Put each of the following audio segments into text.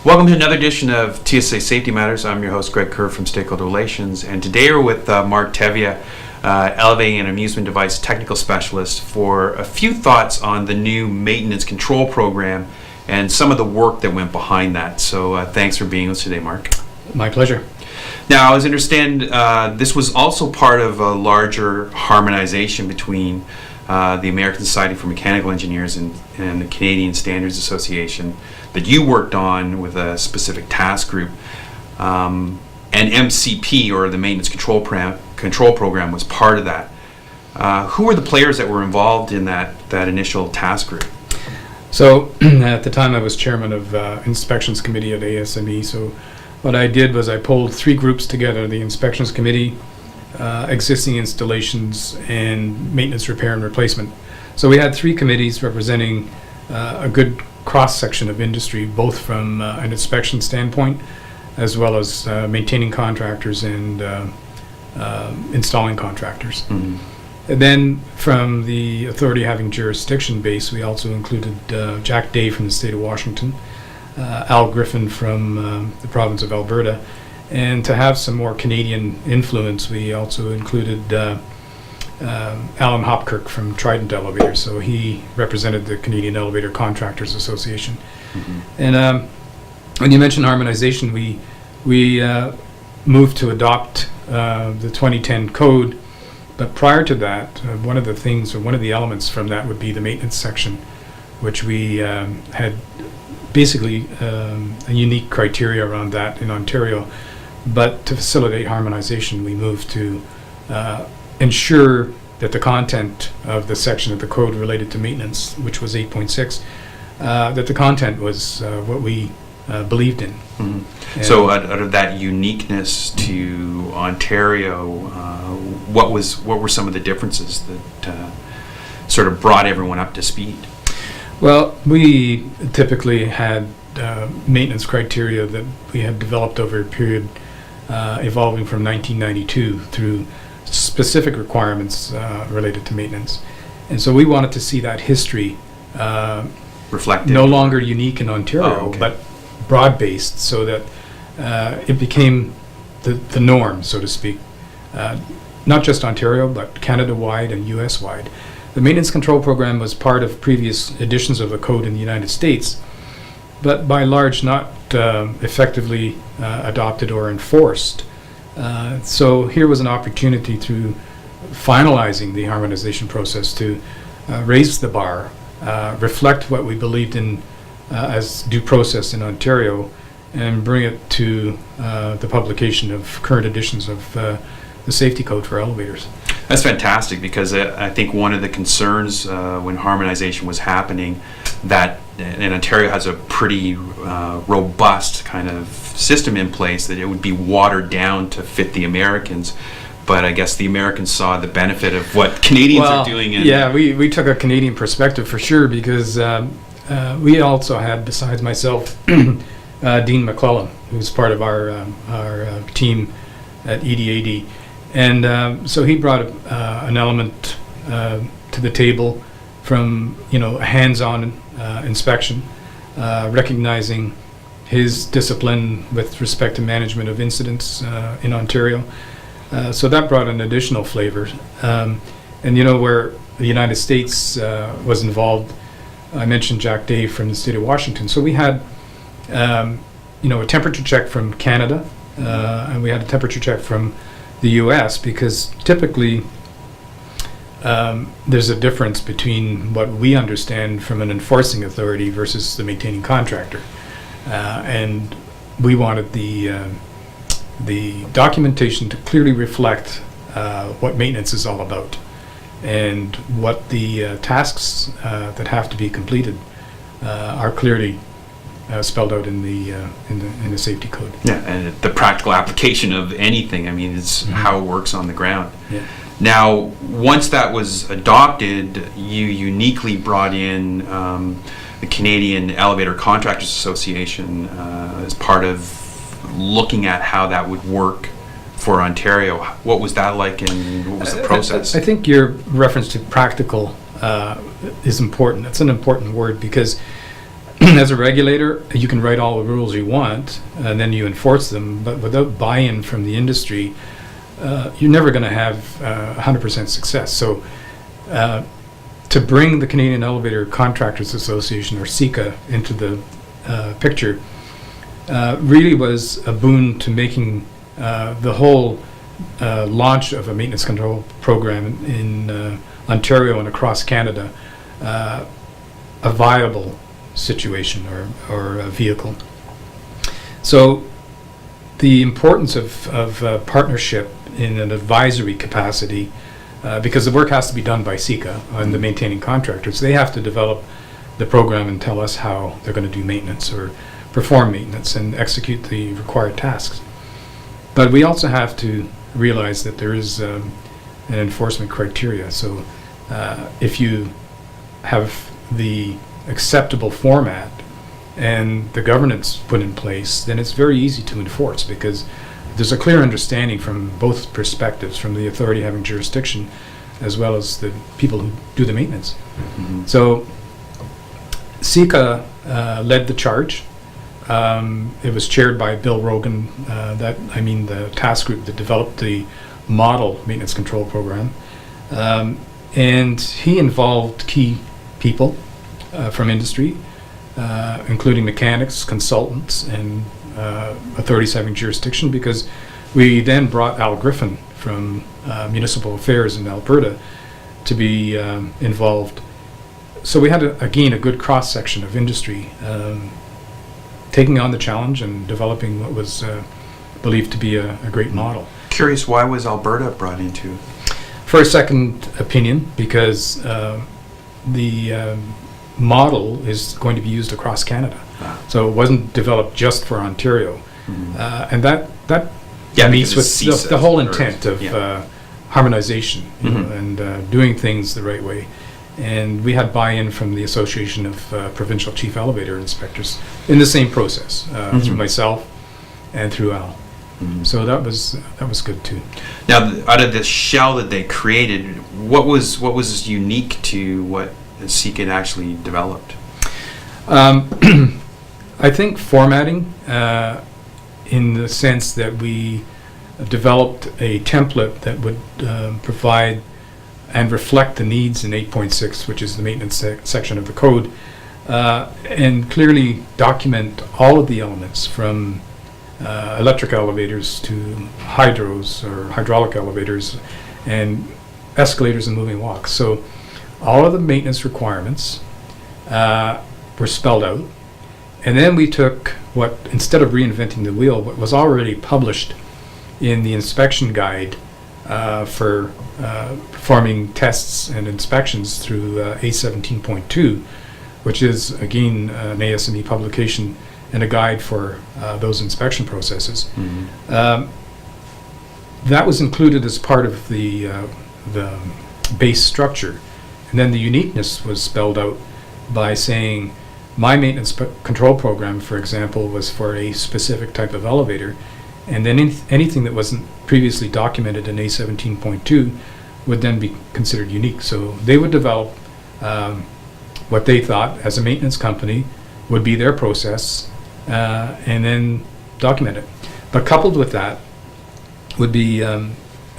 Welcome to another edition of TSA Safety Matters. I'm your host, Greg Kerr from Stakeholder Relations, and today we're with Mark Tevye, Elevating and Amusement Device Technical Specialist, for a few thoughts on the new maintenance control program and some of the work that went behind that. So thanks for being with us today, Mark. My pleasure. Now, as I understand, this was also part of a larger harmonization between the American Society for Mechanical Engineers and the Canadian Standards Association that you worked on with a specific task group. And MCP, or the Maintenance Control Program, was part of that. Who were the players that were involved in that initial task group? So at the time I was chairman of Inspections Committee at ASME. So what I did was I pulled three groups together: the Inspections Committee, existing installations, and maintenance, repair, and replacement. So we had three committees representing a good cross-section of industry, both from an inspection standpoint as well as maintaining contractors and installing contractors. Mm-hmm. And then from the authority having jurisdiction base, we also included Jack Day from the state of Washington, Al Griffin from the province of Alberta, and to have some more Canadian influence, we also included Alan Hopkirk from Trident Elevators. So he represented the Canadian Elevator Contractors Association. Mm-hmm. And when you mention harmonization, we moved to adopt the 2010 code. But prior to that, one of the elements from that would be the maintenance section, which we had basically a unique criteria around that in Ontario. But to facilitate harmonization, we moved to ensure that the content of the section of the code related to maintenance, which was 8.6, that the content was what we believed in. Mm-hmm. So out of that uniqueness to Ontario, what were some of the differences that sort of brought everyone up to speed? Well, we typically had maintenance criteria that we had developed over a period evolving from 1992 through specific requirements related to maintenance. And so we wanted to see that history reflected, no longer unique in Ontario, okay, but broad-based, so that it became the norm, so to speak, not just Ontario, but Canada-wide and US-wide. The Maintenance Control Program was part of previous editions of the code in the United States, but by and large not effectively adopted or enforced. So here was an opportunity through finalizing the harmonization process to raise the bar, reflect what we believed in as due process in Ontario, and bring it to the publication of current editions of the safety code for elevators. That's fantastic, because I think one of the concerns when harmonization was happening, that and Ontario has a pretty robust kind of system in place, that it would be watered down to fit the Americans. But I guess the Americans saw the benefit of what Canadians are doing. Yeah, we took a Canadian perspective for sure, because we also had, besides myself, Dean McClellan, who's part of our team at EDAD. And so he brought an element to the table from a hands-on inspection, recognizing his discipline with respect to management of incidents in Ontario. So that brought an additional flavor. And where the United States was involved, I mentioned Jack Day from the state of Washington. So we had a temperature check from Canada, and we had a temperature check from the US, because typically there's a difference between what we understand from an enforcing authority versus the maintaining contractor. And we wanted the documentation to clearly reflect what maintenance is all about, and what the tasks that have to be completed are clearly spelled out in the safety code. Yeah, and the practical application of anything. I mean, it's how it works on the ground. Yeah. Now, once that was adopted, you uniquely brought in the Canadian Elevator Contractors Association as part of looking at how that would work for Ontario. What was that like, and what was the process? I think your reference to practical is important. It's an important word, because as a regulator, you can write all the rules you want, and then you enforce them, but without buy-in from the industry, you're never going to have 100% success. So to bring the Canadian Elevator Contractors Association, or CECA, into the picture really was a boon to making the whole launch of a maintenance control program in Ontario and across Canada a viable situation or a vehicle. So the importance of partnership in an advisory capacity, because the work has to be done by CECA and the maintaining contractors. They have to develop the program and tell us how they're going to do maintenance or perform maintenance and execute the required tasks. But we also have to realize that there is an enforcement criteria. So if you have the acceptable format and the governance put in place, then it's very easy to enforce, because there's a clear understanding from both perspectives, from the authority having jurisdiction as well as the people who do the maintenance. Mm-hmm. So CECA led the charge. It was chaired by Bill Rogan, the task group that developed the model maintenance control program. And he involved key people from industry, including mechanics, consultants, and authorities having jurisdiction, because we then brought Al Griffin from Municipal Affairs in Alberta to be involved. So we had, again, a good cross-section of industry taking on the challenge and developing what was believed to be a great model. Curious, why was Alberta brought into? For a second opinion, because the model is going to be used across Canada. Ah. So it wasn't developed just for Ontario. Mm-hmm. And that meets with the whole intent of harmonization, Mm-hmm. and doing things the right way. And we had buy-in from the Association of Provincial Chief Elevator Inspectors in the same process, Mm-hmm. through myself and through Al. Mm-hmm. So that was good too. Now, out of the shell that they created, what was unique to what CECA had actually developed? I think formatting, in the sense that we developed a template that would provide and reflect the needs in 8.6, which is the maintenance section of the code, and clearly document all of the elements from electric elevators to hydros or hydraulic elevators and escalators and moving walks. So all of the maintenance requirements were spelled out, and then we took what, instead of reinventing the wheel, what was already published in the inspection guide for performing tests and inspections through A17.2, which is again an ASME publication and a guide for those inspection processes. Mm-hmm. That was included as part of the base structure. And then the uniqueness was spelled out by saying, my maintenance control program, for example, was for a specific type of elevator, and then anything that wasn't previously documented in A17.2 would then be considered unique. So they would develop what they thought, as a maintenance company, would be their process, and then document it. But coupled with that would be,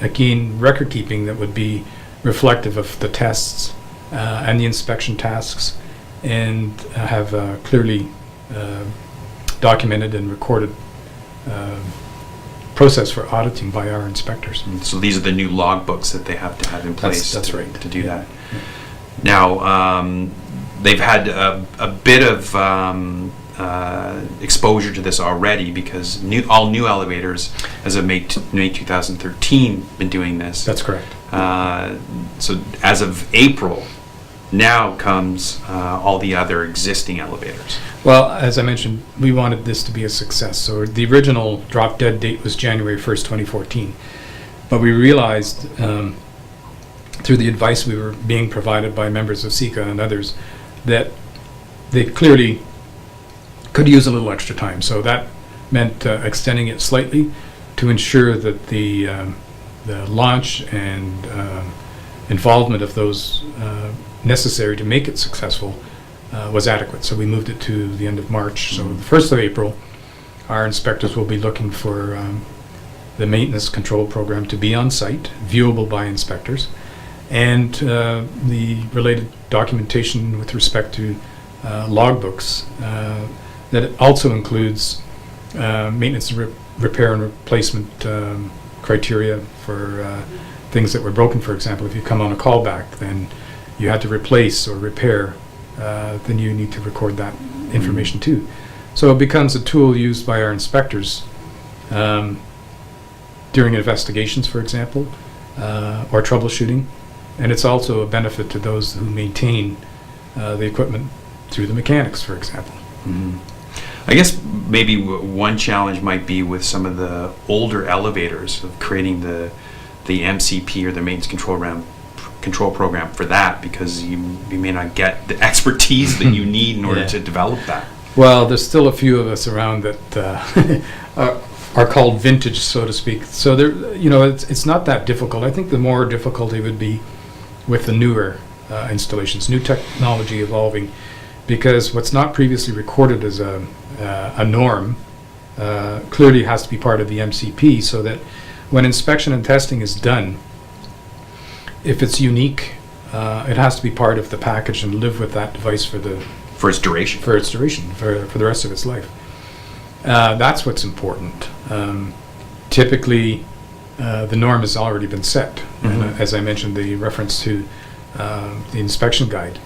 again, record keeping that would be reflective of the tests and the inspection tasks, and have clearly documented and recorded process for auditing by our inspectors. So these are the new logbooks that they have to have in place. That's right. To do that. Now, they've had a bit of exposure to this already, because all new elevators, as of May 2013, been doing this. That's correct. So as of April, now comes all the other existing elevators. Well, as I mentioned, we wanted this to be a success. So the original drop dead date was January 1st, 2014. But we realized through the advice we were being provided by members of CECA and others that they clearly could use a little extra time. So that meant extending it slightly to ensure that the launch and involvement of those necessary to make it successful was adequate. So we moved it to the end of March. So the 1st of April, our inspectors will be looking for the maintenance control program to be on site, viewable by inspectors, and the related documentation with respect to logbooks. That it also includes maintenance, repair, and replacement criteria for things that were broken. For example, if you come on a callback, then you had to replace or repair, then you need to record that information too. So it becomes a tool used by our inspectors during investigations, for example, or troubleshooting. And it's also a benefit to those who maintain the equipment through the mechanics, for example. I guess maybe one challenge might be with some of the older elevators of creating the MCP or the maintenance control program for that, because you may not get the expertise that you need in order to develop that. Well, there's still a few of us around that are called vintage, so to speak. So there, it's not that difficult. I think the more difficulty would be with the newer installations, new technology evolving, because what's not previously recorded as a norm clearly has to be part of the MCP, so that when inspection and testing is done, if it's unique, it has to be part of the package and live with that device for its duration, for the rest of its life. That's what's important. Typically, the norm has already been set. And as I mentioned, the reference to the inspection guide,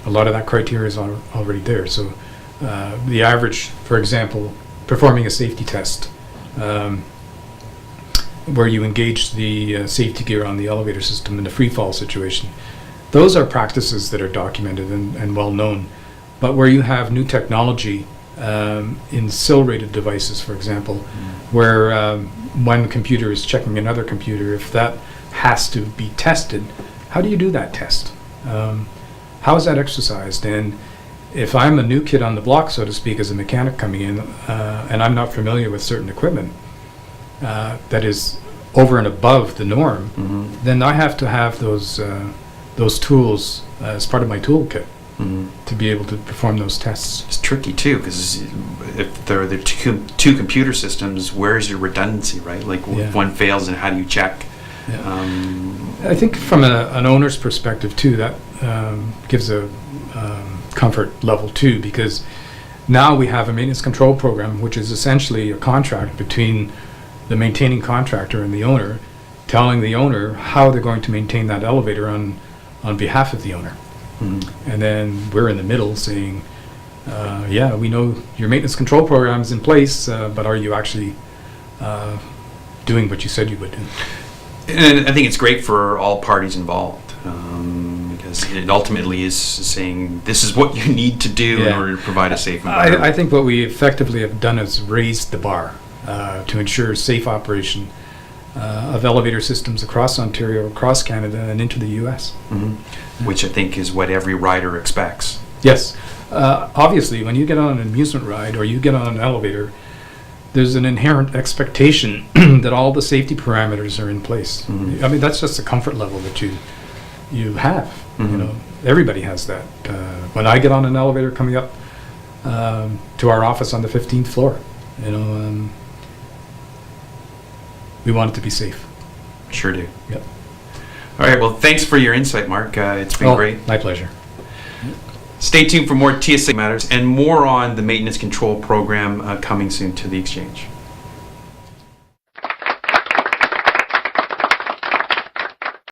a lot of that criteria is already there. So the average, for example, performing a safety test, where you engage the safety gear on the elevator system in a free fall situation, those are practices that are documented and well known. But where you have new technology in sill-rated devices, for example, where one computer is checking another computer, if that has to be tested, how do you do that test? How is that exercised? And if I'm a new kid on the block, so to speak, as a mechanic coming in, and I'm not familiar with certain equipment that is over and above the norm, then I have to have those tools as part of my toolkit to be able to perform those tests. It's tricky too, because if there are two computer systems, where's your redundancy, right? Like if one fails, and how do you check? I think from an owner's perspective too, that gives a comfort level too, because now we have a maintenance control program, which is essentially a contract between the maintaining contractor and the owner, telling the owner how they're going to maintain that elevator on behalf of the owner. And then we're in the middle saying, we know your maintenance control program is in place, but are you actually doing what you said you would do? And I think it's great for all parties involved, because it ultimately is saying this is what you need to do in order to provide a safe environment. I think what we effectively have done is raised the bar to ensure safe operation of elevator systems across Ontario, across Canada, and into the U.S. Which I think is what every rider expects. Yes. Obviously, when you get on an amusement ride or you get on an elevator, there's an inherent expectation that all the safety parameters are in place. I mean, that's just a comfort level that you have. Everybody has that. When I get on an elevator coming up to our office on the 15th floor, we want it to be safe. Sure do. Yep. All right. Well, thanks for your insight, Mark. It's been great. My pleasure. Stay tuned for more TSA matters and more on the maintenance control program coming soon to the Exchange.